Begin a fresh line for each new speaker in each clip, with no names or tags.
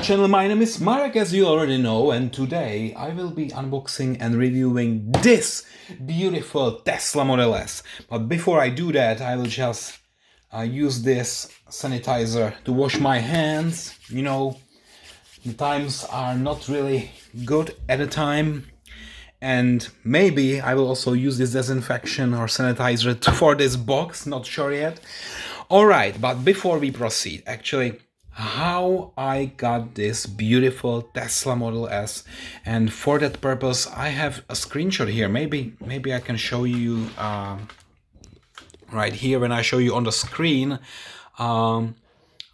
channel, my name is Marek, as you already know, and today I will be unboxing and reviewing this beautiful Tesla Model S. But before I do that, I will just use this sanitizer to wash my hands. You know, the times are not really good at a time, and maybe I will also use this disinfection or sanitizer for this box, not sure yet. Alright, but before we proceed, actually, how I got this beautiful Tesla Model S, and for that purpose I have a screenshot here. Maybe I can show you right here when I show you on the screen. I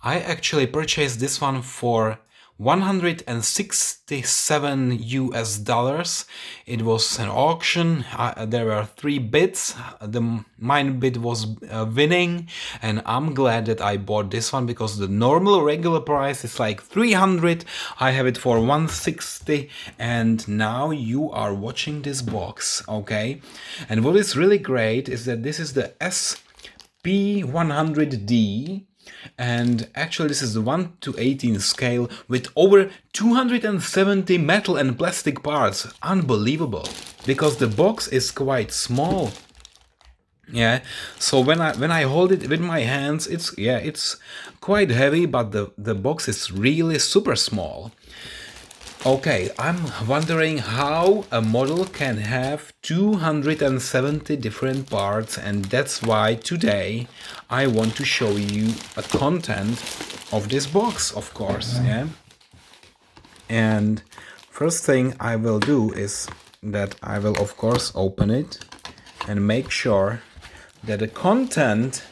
actually purchased this one for $167 US. It was an auction. There were 3 bids. Mine bid was winning, and I'm glad that I bought this one because the normal regular price is like 300. I have it for 160, and now you are watching this box, okay? And what is really great is that this is the SP100D. And actually this is the 1:18 scale with over 270 metal and plastic parts. Unbelievable, because the box is quite small. Yeah, so when I hold it with my hands, it's quite heavy, but the box is really super small. Okay, I'm wondering how a model can have 270 different parts, and that's why today I want to show you a content of this box, of course, yeah? And first thing I will do is that I will, of course, open it and make sure that the content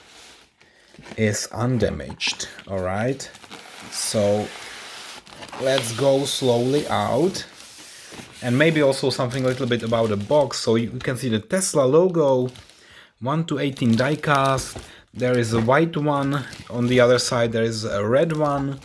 is undamaged, all right? So let's go slowly out, and maybe also something a little bit about the box. So you can see the Tesla logo, 1:18 diecast. There is a white one, on the other side there is a red one,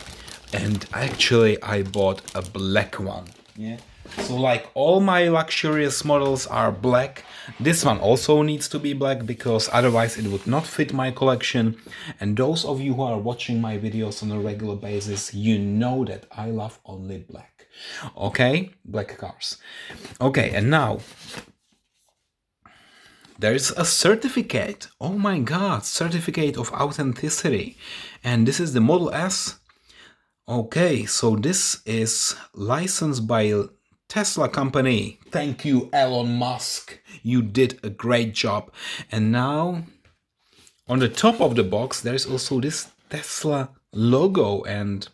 and actually I bought a black one. Yeah. So like all my luxurious models are black, this one also needs to be black because otherwise it would not fit my collection. And those of you who are watching my videos on a regular basis, you know that I love only black. Okay, black cars. Okay, and now there is a certificate. Oh my god, certificate of authenticity. And this is the Model S. Okay, so this is licensed by Tesla company. Thank you, Elon Musk. You did a great job. And now on the top of the box there is also this Tesla logo, and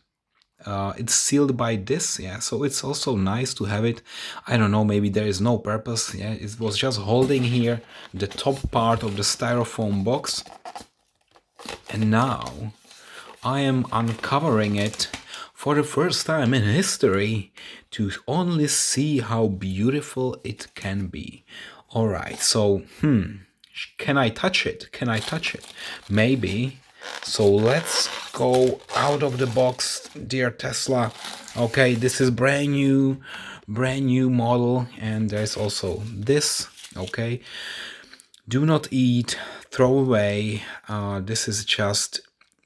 it's sealed by this. Yeah, so it's also nice to have it. I don't know, maybe there is no purpose. Yeah, it was just holding here the top part of the styrofoam box. And now I am uncovering it for the first time in history to only see how beautiful it can be. Alright, so, can I touch it? Can I touch it? Maybe. So let's go out of the box, dear Tesla. Okay, this is brand new model, and there's also this, okay. Do not eat, throw away. This is just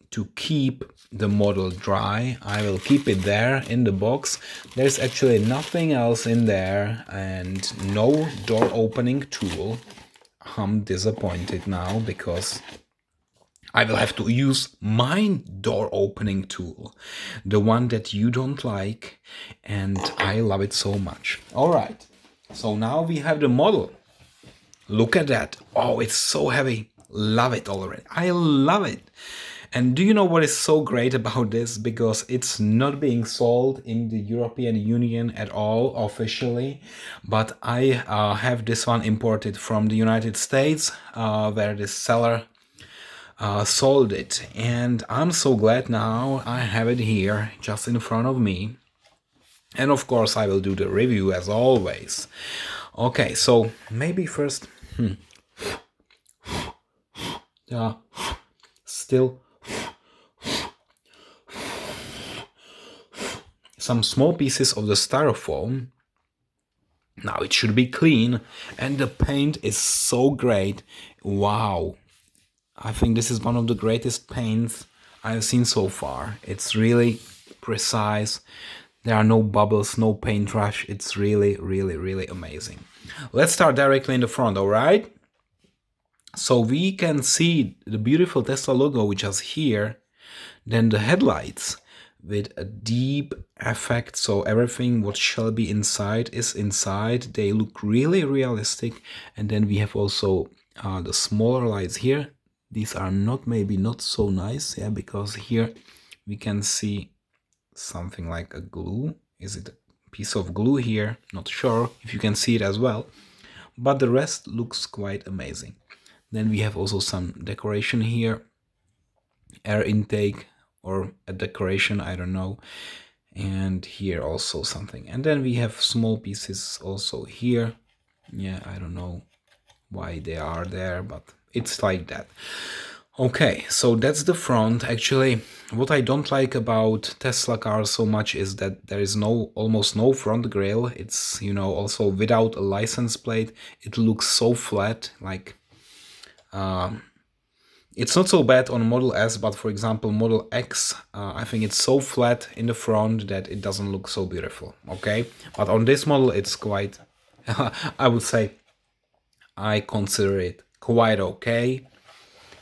to keep the model dry. I will keep it there in the box. There's actually nothing else in there, and no door opening tool. I'm disappointed now because I will have to use my door opening tool, the one that you don't like, and I love it so much. All right, so now we have the model. Look at that. Oh, it's so heavy. Love it already. I love it. And do you know what is so great about this? Because it's not being sold in the European Union at all officially, but I have this one imported from the United States, where this seller sold it. And I'm so glad now I have it here just in front of me. And of course I will do the review as always. Okay, so maybe first, still some small pieces of the styrofoam. Now it should be clean, and the paint is so great. Wow, I think this is one of the greatest paints I've seen so far. It's really precise. There are no bubbles, no paint rush. It's really, really, really amazing. Let's start directly in the front, all right? So we can see the beautiful Tesla logo, which is here. Then the headlights with a deep effect. So everything what shall be inside is inside. They look really realistic. And then we have also the smaller lights here. These are maybe not so nice, yeah, because here we can see something like a glue. Is it a piece of glue here? Not sure if you can see it as well. But the rest looks quite amazing. Then we have also some decoration here. Air intake or a decoration, I don't know. And here also something. And then we have small pieces also here. Yeah, I don't know why they are there, but it's like that. Okay, so that's the front. Actually, what I don't like about Tesla cars so much is that there is almost no front grille. It's, also without a license plate. It looks so flat, like it's not so bad on Model S, but for example, Model X, I think it's so flat in the front that it doesn't look so beautiful, okay? But on this model, it's quite, I would say, I consider it quite okay.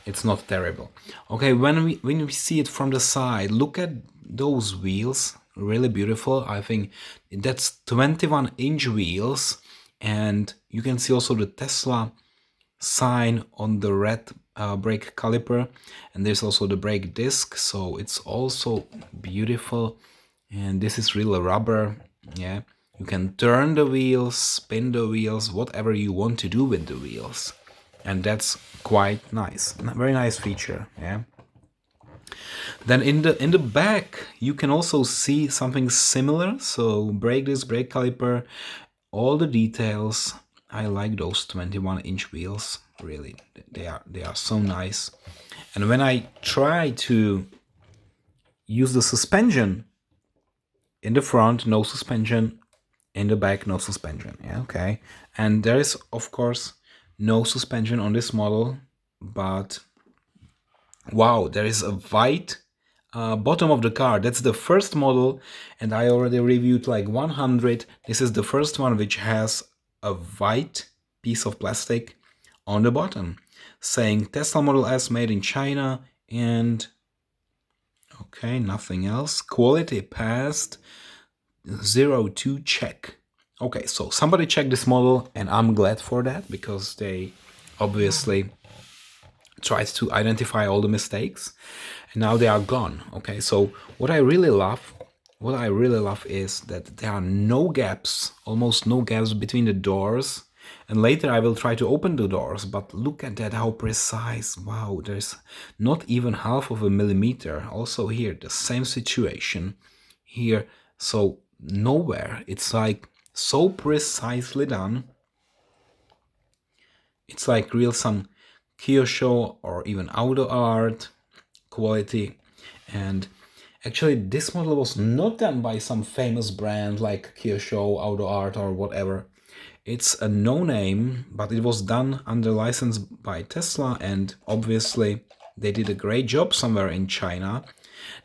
It's not terrible. Okay, when we see it from the side, look at those wheels, really beautiful. I think that's 21-inch wheels, and you can see also the Tesla sign on the red brake caliper, and there's also the brake disc, so it's also beautiful. And this is real rubber, yeah. You can turn the wheels, spin the wheels, whatever you want to do with the wheels, and that's quite nice. Very nice feature, yeah. Then in the back you can also see something similar. So brake disc, brake caliper, all the details. I like those 21-inch wheels. Really, they are so nice. And when I try to use the suspension, in the front no suspension, in the back no suspension. Yeah, okay. And there is of course no suspension on this model, but wow, there is a white bottom of the car. That's the first model, and I already reviewed like 100. This is the first one which has a white piece of plastic on the bottom saying Tesla Model S made in China, and okay, nothing else. Quality passed, 02 check. Okay, so somebody checked this model, and I'm glad for that, because they obviously tried to identify all the mistakes, and now they are gone. Okay, so what I really love is that there are no gaps, almost no gaps between the doors. And later I will try to open the doors, but look at that, how precise. Wow, there's not even half of a millimeter. Also here, the same situation here. So nowhere, it's like so precisely done. It's like real some Kyosho or even auto art quality. And actually this model was not done by some famous brand like Kyosho, auto art or whatever. It's a no-name, but it was done under license by Tesla, and obviously they did a great job somewhere in China.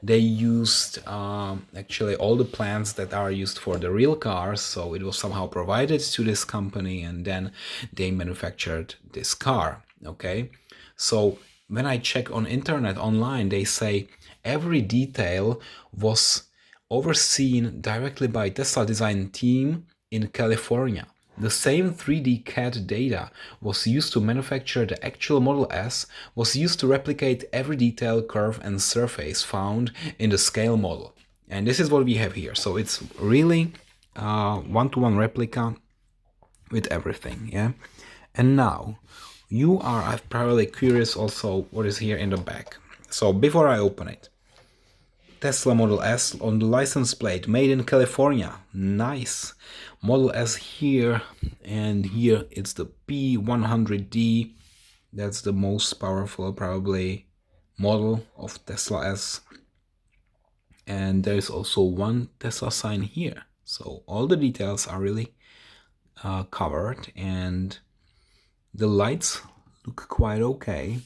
They used actually all the plants that are used for the real cars, so it was somehow provided to this company, and then they manufactured this car. Okay, so when I check on internet online, they say every detail was overseen directly by Tesla design team in California. The same 3D CAD data was used to manufacture the actual Model S, was used to replicate every detail, curve and surface found in the scale model. And this is what we have here. So it's really one-to-one replica with everything, yeah? And now, you are probably curious also what is here in the back. So before I open it, Tesla Model S on the license plate, made in California. Nice. Model S here, and here it's the P100D. That's the most powerful probably model of Tesla S. And there's also one Tesla sign here. So all the details are really covered, and the lights look quite okay.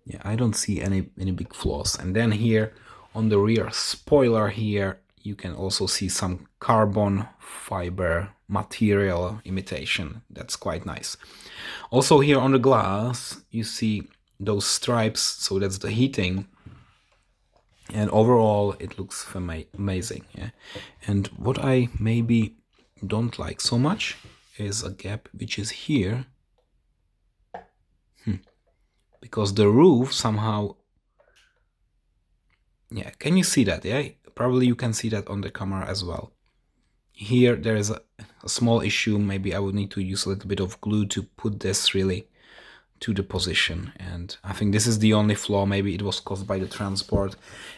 Yeah, I don't see any big flaws. And then here On the rear spoiler here, you can also see some carbon fiber material imitation. That's quite nice. Also here on the glass, you see those stripes, so that's the heating. And overall, it looks amazing. Yeah? And what I maybe don't like so much is a gap which is here. Because the roof somehow... Yeah, can you see that? Yeah, probably you can see that on the camera as well. Here there is a small issue. Maybe I would need to use a little bit of glue to put this really to the position. And I think this is the only flaw. Maybe it was caused by the transport.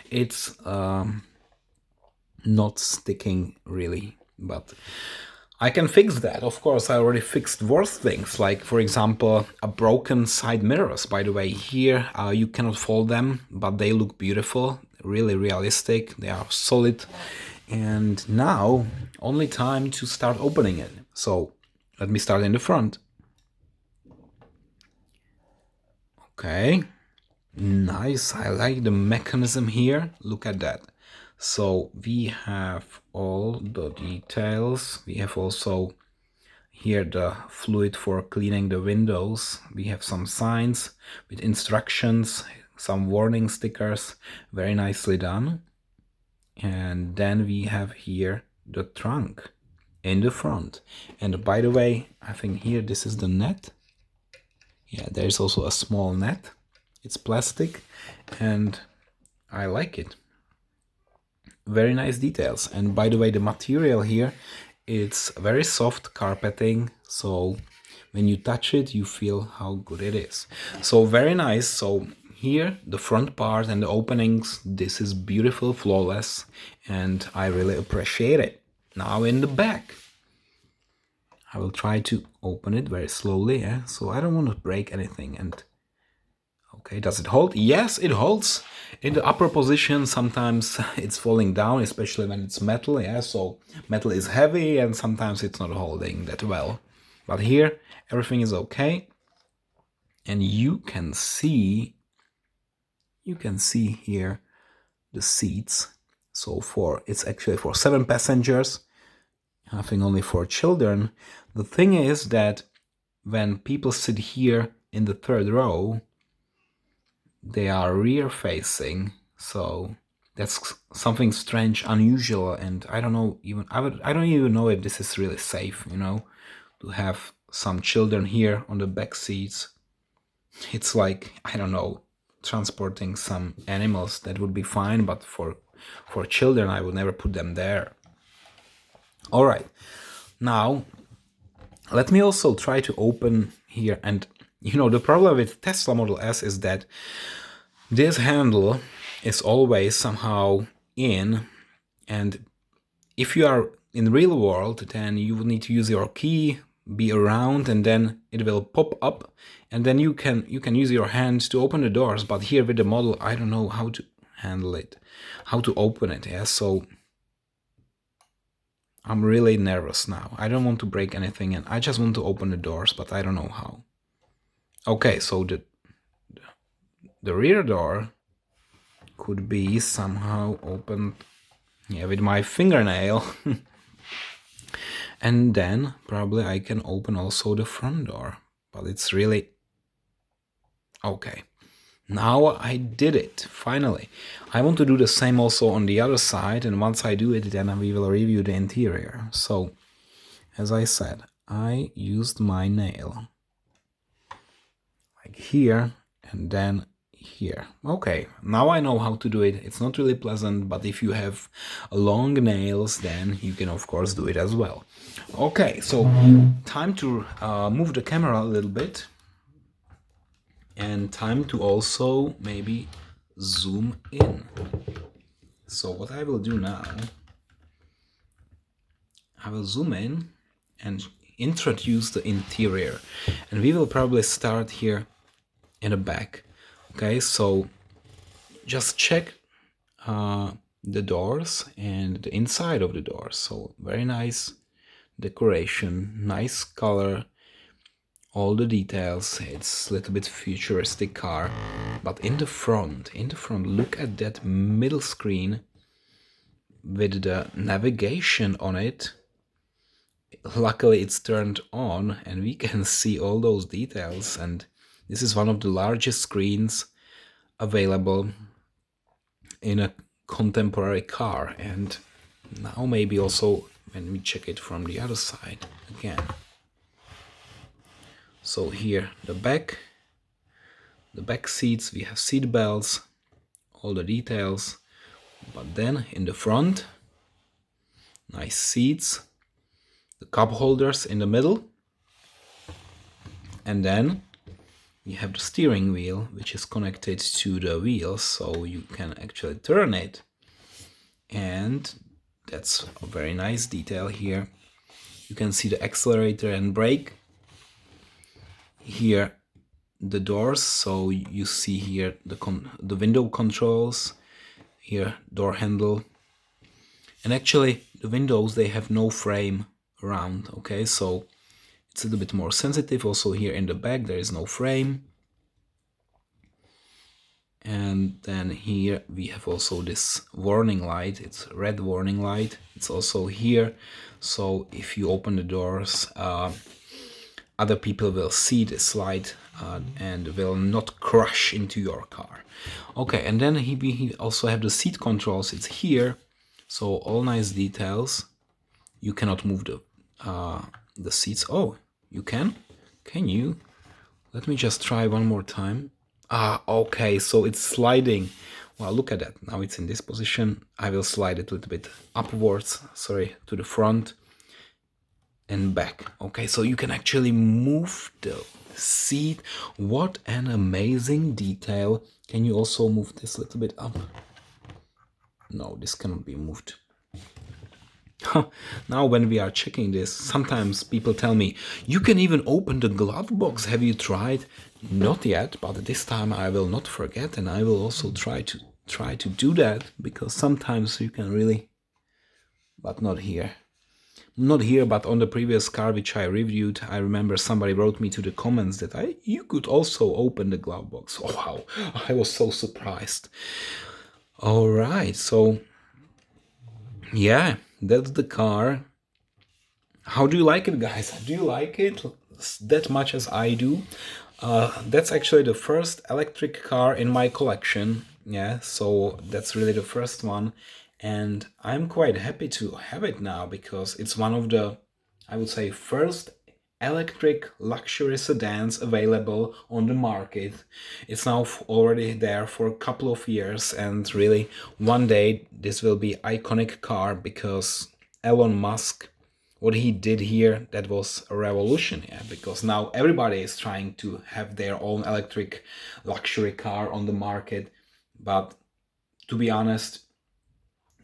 It's not sticking really, but I can fix that. Of course, I already fixed worse things, like for example, a broken side mirrors. By the way, here you cannot fold them, but they look beautiful, really realistic. They are solid. And now, only time to start opening it. So let me start in the front. Okay, nice. I like the mechanism here. Look at that. So we have all the details. We have also here the fluid for cleaning the windows. We have some signs with instructions, some warning stickers, very nicely done. And then we have here the trunk in the front. And by the way, I think here this is the net. Yeah, there's also a small net. It's plastic and I like it. Very nice details. And by the way, the material here, it's very soft carpeting, so when you touch it you feel how good it is. So very nice. So here the front part and the openings, this is beautiful, flawless, and I really appreciate it. Now in the back, I will try to open it very slowly, yeah? So I don't want to break anything. And okay, does it hold? Yes, it holds. In the upper position, sometimes it's falling down, especially when it's metal, yeah, so metal is heavy and sometimes it's not holding that well. But here, everything is okay. And you can see here the seats. So it's actually for 7 passengers, I think only 4 children. The thing is that when people sit here in the 3rd row, they are rear facing, so that's something strange, unusual, and I don't know even I don't even know if this is really safe, you know, to have some children here on the back seats. It's like, I don't know, transporting some animals, that would be fine, but for children I would never put them there. All right, now let me also try to open here. And you know, the problem with Tesla Model S is that this handle is always somehow in, and if you are in the real world, then you will need to use your key, be around, and then it will pop up, and then you can use your hand to open the doors. But here with the model, I don't know how to handle it, how to open it. Yeah, so I'm really nervous now. I don't want to break anything, and I just want to open the doors, but I don't know how. Okay, so the rear door could be somehow opened, yeah, with my fingernail. And then probably I can open also the front door, but it's really... Okay, now I did it, finally. I want to do the same also on the other side, and once I do it, then we will review the interior. So, as I said, I used my nail, like here, and then here. Okay, now I know how to do it. It's not really pleasant, but if you have long nails, then you can of course do it as well. Okay, so time to move the camera a little bit, and time to also maybe zoom in. So what I will do now, I will zoom in and introduce the interior, and we will probably start here in the back. Okay, so just check the doors and the inside of the doors. So very nice decoration, nice color. all the details. It's a little bit futuristic car, but in the front, look at that middle screen with the navigation on it. Luckily it's turned on and we can see all those details, and this is one of the largest screens available in a contemporary car. And now maybe also when we check it from the other side again. So here the back seats, we have seat belts, all the details. But then in the front, nice seats, the cup holders in the middle, and then you have the steering wheel, which is connected to the wheels, so you can actually turn it. And that's a very nice detail here. You can see the accelerator and brake. Here the doors, so you see here the window controls, here door handle. And actually the windows, they have no frame around, okay, so it's a little bit more sensitive. Also here in the back there is no frame. And then here we have also this warning light. It's a red warning light. It's also here, so if you open the doors, other people will see this light and will not crash into your car. Okay, and then he also have the seat controls. It's here, so all nice details. You cannot move the seats. Oh, you can? Can you? Let me just try one more time. Okay, so it's sliding. Well, look at that. Now it's in this position. I will slide it a little bit upwards, sorry, to the front and back. Okay, so you can actually move the seat. What an amazing detail. Can you also move this a little bit up? No, this cannot be moved. Now when we are checking this, sometimes people tell me, you can even open the glove box. Have you tried? Not yet, but this time I will not forget, and I will also try to do that, because sometimes you can really, but not here. Not here, but on the previous car which I reviewed, I remember somebody wrote me to the comments that you could also open the glove box. Oh wow, I was so surprised. All right, so yeah, that's the car. How do you like it, guys? Do you like it that much as I do? That's actually the first electric car in my collection. Yeah, so that's really the first one. And I'm quite happy to have it now, because it's one of the, I would say, first electric luxury sedans available on the market. It's now already there for a couple of years, and really one day this will be iconic car, because Elon Musk, what he did here, that was a revolution, yeah, because now everybody is trying to have their own electric luxury car on the market. But to be honest,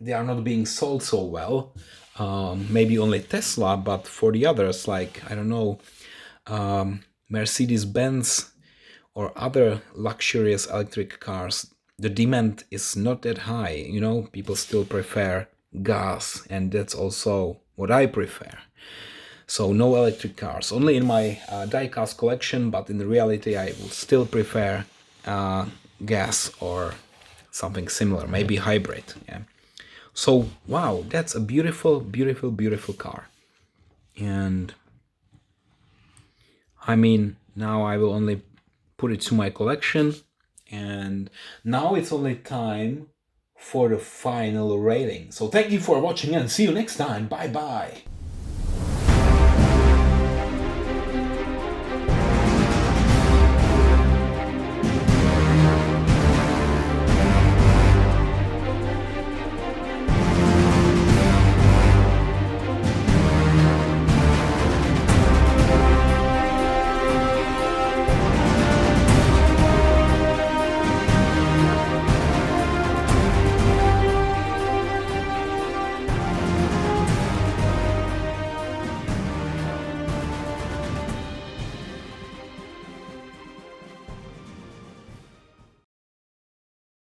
they are not being sold so well. Maybe only Tesla, but for the others, like, I don't know, Mercedes-Benz or other luxurious electric cars, the demand is not that high. You know, people still prefer gas, and that's also what I prefer. So no electric cars, only in my Diecast collection, but in reality I will still prefer gas or something similar, maybe hybrid. Yeah. So wow, that's a beautiful, beautiful, beautiful car. And I mean, now I will only put it to my collection, and now it's only time for the final rating. So thank you for watching, and see you next time. Bye bye.